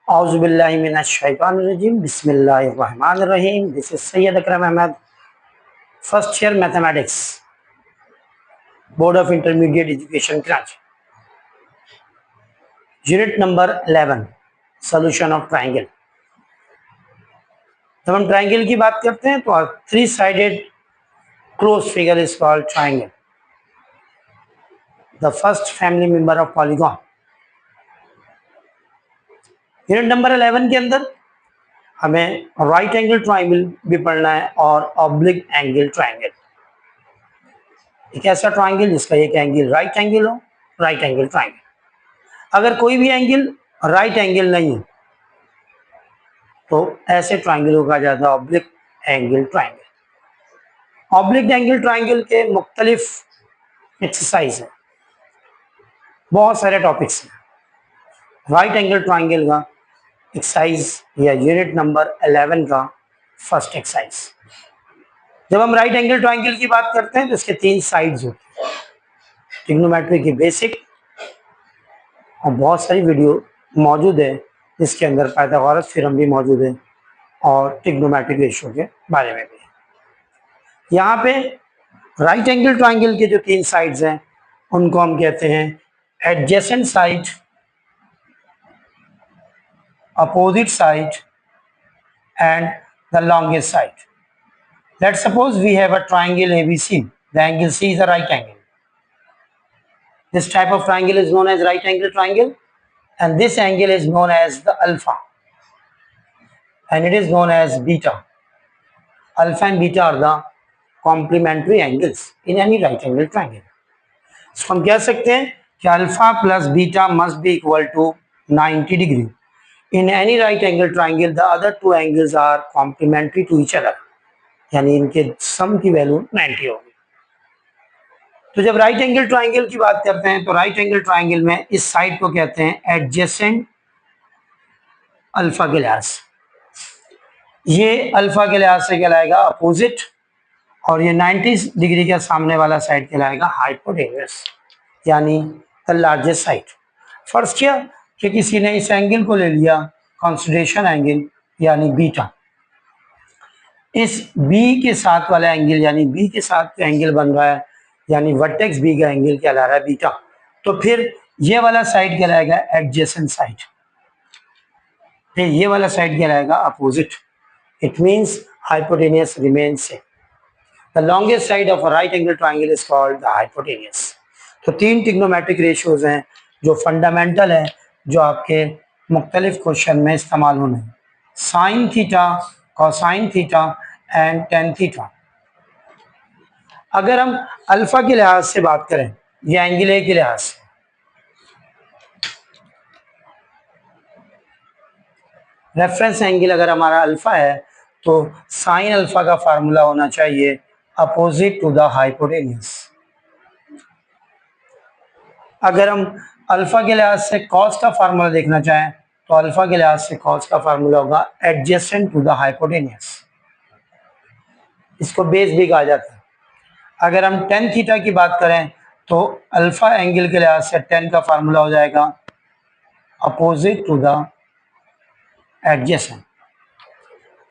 औज़ुबिल्लाहिमिनश्शैतानिर्रजीम बिस्मिल्लाहिर्रहमानिर्रहीम। This is Syed Akram Ahmed, first year mathematics, board of intermediate education Karachi. Unit number 11, solution of triangle. जब हम triangle की बात करते हैं तो three sided close figure is called triangle, the first family member of polygon. Unit number 11 के अंदर हमें राइट एंगल ट्राइंगल भी पढ़ना है और ऑब्लिक एंगल ट्राइंगल। एक ऐसा ट्राइंगल जिसका एक एंगल राइट एंगल हो, राइट एंगल ट्राइंगल। अगर कोई भी एंगल राइट एंगल नहीं है तो ऐसे ट्राइंगल को कहा जाता है oblique angle triangle. Oblique angle triangle के मुख्तलिफ एक्सरसाइज है, बहुत सारे टॉपिक्स हैं। राइट एंगल ट्राइंगल का एक्सरसाइज या यूनिट नंबर 11 का फर्स्ट एक्सरसाइज। जब हम राइट एंगल ट्राइंगल की बात करते हैं तो इसके तीन साइड्स होती हैं। ट्रिग्नोमेट्री की बेसिक और बहुत सारी वीडियो मौजूद है जिसके अंदर पाइथागोरस थ्योरम भी मौजूद है और ट्रिग्नोमेट्रिक रेशियो के बारे में भी। यहाँ पे राइट एंगल ट्राइंगल के जो तीन साइड्स हैं उनको हम कहते हैं adjacent side, opposite side and the longest side. Let's suppose we have a triangle ABC. The angle C is a right angle. This type of triangle is known as right angle triangle, and this angle is known as the alpha, and it is known as beta. Alpha and beta are the complementary angles in any right angle triangle. So हम कह सकते हैं कि alpha plus beta must be equal to 90 degree. In any right angle triangle, the other two angles are complementary to each other. यानी इनके सम की value 90 होगी। तो जब राइट एंगल ट्राइंगल की बात करते हैं तो राइट एंगल ट्राइंगल में इस साइड को कहते हैं एडजेसेंट अल्फा के लिहाज से, ये अल्फा के लिहाज से कहलाएगा अपोजिट, और ये 90 डिग्री के सामने वाला साइड कहलाएगा हाइपोटेन्यूस यानी द लार्जेस्ट साइड। फर्ज किया कि किसी ने इस एंगल को ले लिया कंसिडरेशन एंगल यानी बीटा। इस बी के साथ वाला एंगल यानी बी के साथ एंगल बन रहा है यानी वर्टेक्स बी का एंगल कहला रहा है बीटा, तो फिर ये वाला साइड कहलाएगा एडजेसेंट साइड, फिर ये वाला साइड कहलाएगा opposite. It means hypotenuse remains same. The longest side of a right angle triangle is called the hypotenuse. तो तीन ट्रिग्नोमेट्रिक रेशियोज हैं जो फंडामेंटल है, जो आपके मुख्तलिफ क्वेश्चन में इस्तेमाल होने हैं। Sine theta, cosine theta and tan theta. अगर हम अल्फा के लिहाज से बात करें या एंगल ए के लिहाज से, रेफरेंस एंगल अगर हमारा अल्फा है तो साइन अल्फा का फार्मूला होना चाहिए अपोजिट टू द हाइपोटेन्यूस। अगर हम अल्फा के लिहाज से कॉस का फार्मूला देखना चाहें तो अल्फा के लिहाज से कॉस का फार्मूला होगा एडजेसेंट टू द हाइपोटेन्यूस, इसको बेस भी कहा जाता है। अगर हम टेन थीटा की बात करें तो अल्फा एंगल के लिहाज से टेन का फार्मूला हो जाएगा अपोजिट टू द एडजेसेंट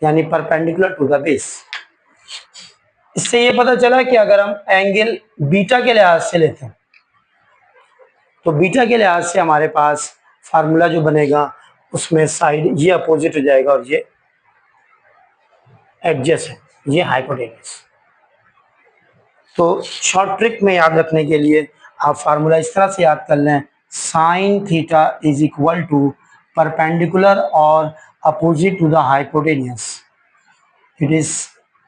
यानी परपेंडिकुलर टू द बेस। इससे ये पता चला कि अगर हम एंगल बीटा के लिहाज से लेते हैं तो बीटा के लिहाज से हमारे पास फार्मूला जो बनेगा उसमें साइड ये अपोजिट हो जाएगा और ये एडजेसेंट, ये हाइपोटेन्यूस। तो शॉर्ट ट्रिक में याद रखने के लिए आप फार्मूला इस तरह से याद कर लें, sine theta is equal to perpendicular और opposite to the hypotenuse, it is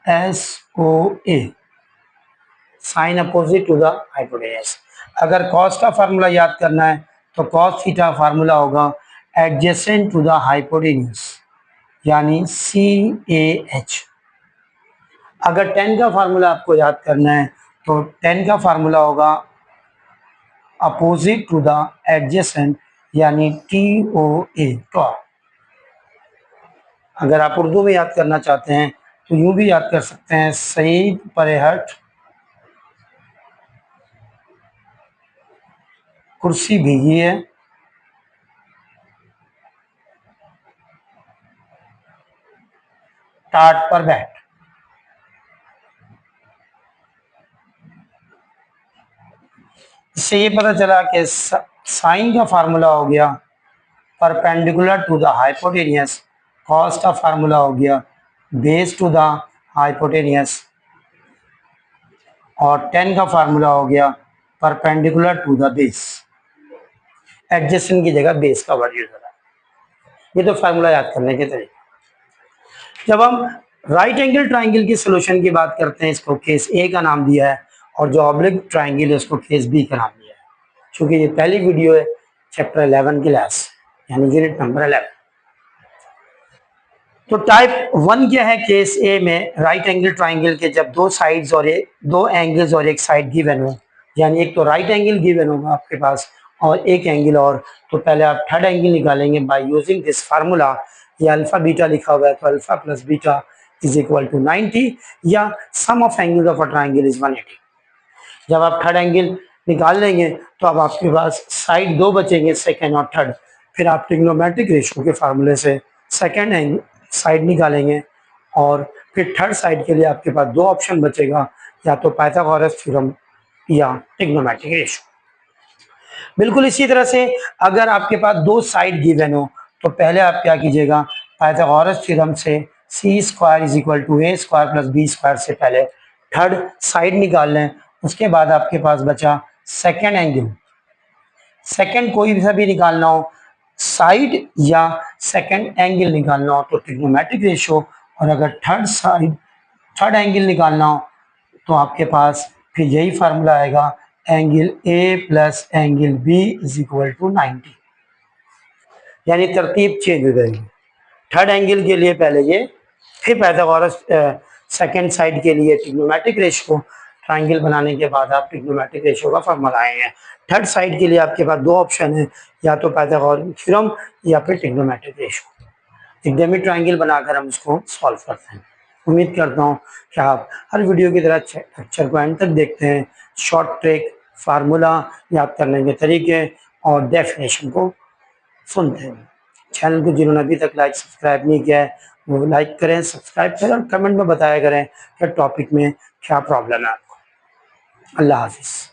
SOA, sine opposite to the hypotenuse. अगर कॉस का फार्मूला याद करना है तो कॉस थीटा फार्मूला होगा एडजेसेंट टू द हाइपोटेन्यूस यानी CAH। अगर टेन का फार्मूला आपको याद करना है तो टेन का फार्मूला होगा अपोजिट टू द एडजेसेंट यानी TOA, टॉप। अगर आप उर्दू में याद करना चाहते हैं तो यूं भी याद कर सकते हैं, सईद परेहट कुर्सी भीगी है, टाट पर बैठ। इससे ये पता चला कि साइन का फार्मूला हो गया perpendicular to the hypotenuse, cos का फार्मूला हो गया बेस टू द हाइपोटेनियस, और टेन का फार्मूला हो गया perpendicular to the base. Adjacent की जगह बेस का वर्ड यूज हो रहा है। ये तो फार्मूला याद करने के तरीके। जब हम राइट एंगल ट्राइंगल की सोल्यूशन की बात करते हैं, इसको केस ए का नाम दिया है, और जो ऑब्लिक ट्राइंगल है उसको केस बी का नाम दिया है। क्योंकि ये पहली वीडियो है चैप्टर 11 की क्लास, यानी यूनिट नंबर 11। तो टाइप 1 क्या है? केस ए में राइट एंगल ट्राइंगल के जब दो साइड्स और दो एंगल्स और एक साइड गिवन हो, यानी एक तो राइट एंगल गिवन होगा आपके पास और एक एंगल और, तो पहले आप थर्ड एंगल निकालेंगे बाय यूजिंग दिस फार्मूला। ये अल्फा बीटा लिखा हुआ है, तो alpha plus beta is equal to 90, या sum of angle of a triangle is 180। जब आप थर्ड एंगल निकाल लेंगे तो अब आपके पास साइड दो बचेंगे, सेकेंड और थर्ड। फिर आप ट्रिग्नोमेट्रिक रेशियो के फार्मूले से सेकेंड एंगल साइड निकालेंगे, और फिर थर्ड साइड के लिए आपके पास दो ऑप्शन बचेगा, या तो पाइथागोरस थ्योरम या ट्रिग्नोमेट्रिक रेशियो। बिल्कुल इसी तरह से अगर आपके पास दो साइड गिवन हो, तो पहले आप क्या कीजिएगा, पाइथागोरस थ्योरम से C square is equal to A square plus B square से पहले थर्ड साइड निकाल लें। उसके बाद आपके पास बचा सेकेंड एंगल। सेकेंड कोई सा भी निकालना हो, साइड या सेकेंड एंगल निकालना हो तो ट्रिग्नोमेट्रिक रेशियो, और अगर थर्ड एंगल निकालना हो तो आपके पास फिर यही फार्मूला आएगा, angle A plus angle B is equal to 90। यानी तरतीब चेंज हो जाएगी। थर्ड एंगल के लिए पहले ये, फिर पाइथागोरस सेकेंड साइड के लिए ट्रिग्नोमेट्रिक रेशियो, ट्राइंगल बनाने के बाद आप ट्रिग्नोमेट्रिक रेशियो का फार्मूला आएंगे। थर्ड साइड के लिए आपके पास दो ऑप्शन है, या तो पाइथागोरस थ्योरम या फिर ट्रिग्नोमेट्रिक रेशियो। एक डेमी ट्राइंगल बनाकर हम इसको सॉल्व करते हैं। उम्मीद करता हूँ कि आप हर वीडियो की तरह लेक्चर को एंड तक देखते हैं, शॉर्ट ट्रिक, फार्मूला याद करने के तरीके और डेफिनेशन को सुनते हैं। चैनल को जिन्होंने अभी तक लाइक सब्सक्राइब नहीं किया है वो लाइक करें, सब्सक्राइब करें, और कमेंट में बताया करें कि टॉपिक में क्या प्रॉब्लम है आपको। अल्लाह हाफिज़।